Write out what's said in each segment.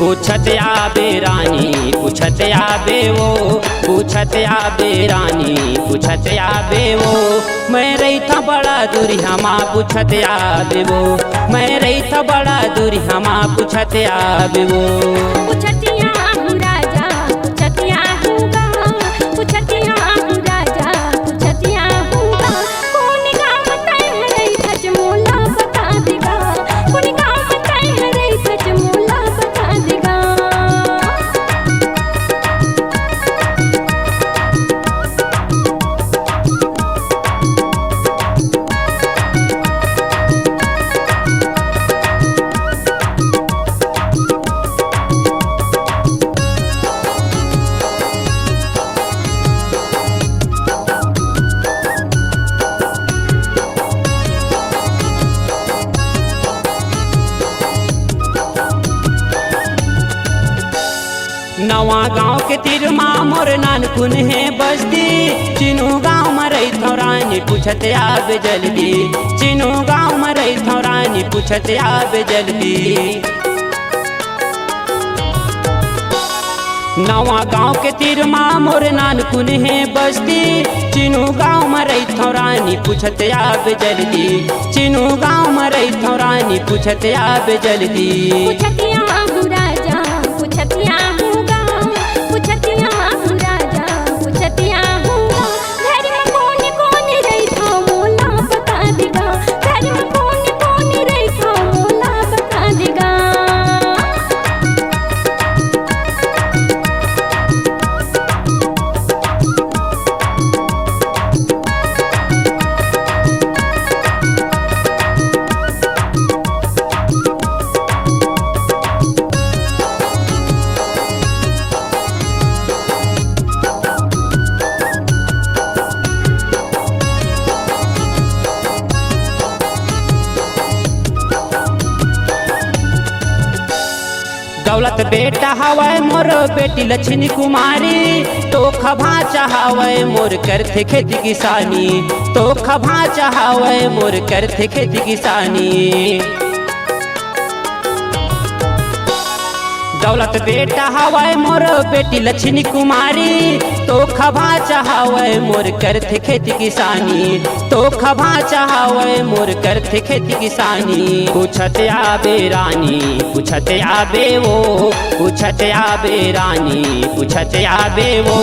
पूछत आबे रानी पूछत आबे वो, पूछत आबे रानी पूछत आबे वो। मैं रही था बड़ा दूरी हमा पूछत आबे वो, मैं रही था बड़ा दूरी हमा पूछत आबे वो। पूछतिया हूँ राजा पूछतिया हूँगा, पूछतिया हूँ राजा पूछतिया हूँगा। कौन गाँव बताए है रही सच मोला बता देगा, कौन गाँव बताए है रही सच मोला बता देगा। नवा गाँव के तिरमा मोर नानकुन है बस्ती, चिनू गाँव में रही थो रानी पूछत आबे जल्दी, चिनू गाँव में रही थो रानी पूछत आबे जल्दी। नवा गाँव के तिरमा मोर नानकुन है बस्ती, चिनू गाँव में रही थो रानी पूछत आबे जल्दी, चिनू गाँव में रही थो रानी पूछत आबे जल्दी। पूछतिया हूँ राजा पूछतिया हूँगा, पूछतिया हूँ राजा पूछतिया हूँगा। घर में कौन कौन रही था मोला बता देगा, घर में कौन कौन रही था मोला बता देगा। दौलत बेटा हवाए मोर बेटी लक्ष्मी कुमारी, तो खभा चाहवे मोर करथे खेती किसानी, तो खभा चाहवे मोर करथे खेती किसानी। दौलत बेटा हवाए मोर बेटी लक्ष्मी कुमारी, तो खभा चाहवे मोर करथे खेती किसानी, तो खभा चाहवे मोर करथे खेती किसानी। पूछत आबे रानी पूछत आबे वो, पूछत आबे रानी पूछत आबे वो।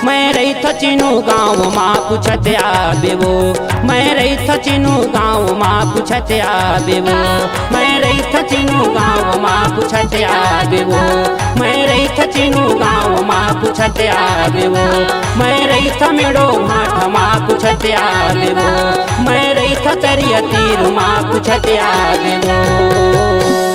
मैं रही था चिनू गाँव माँ पूछत आबे वो, मैं रही था चिनू गाँव माँ पूछत आबे वो, मैं रही था चिनू गाँव माँ पूछत आबे वो, मैं रही था चिनू गाँव माँ पूछत आबे वो, मैं रही था मेड़ो माठ माँ पूछत आबे वो, मैं रही था करिया तीर माँ पूछत आबे वो।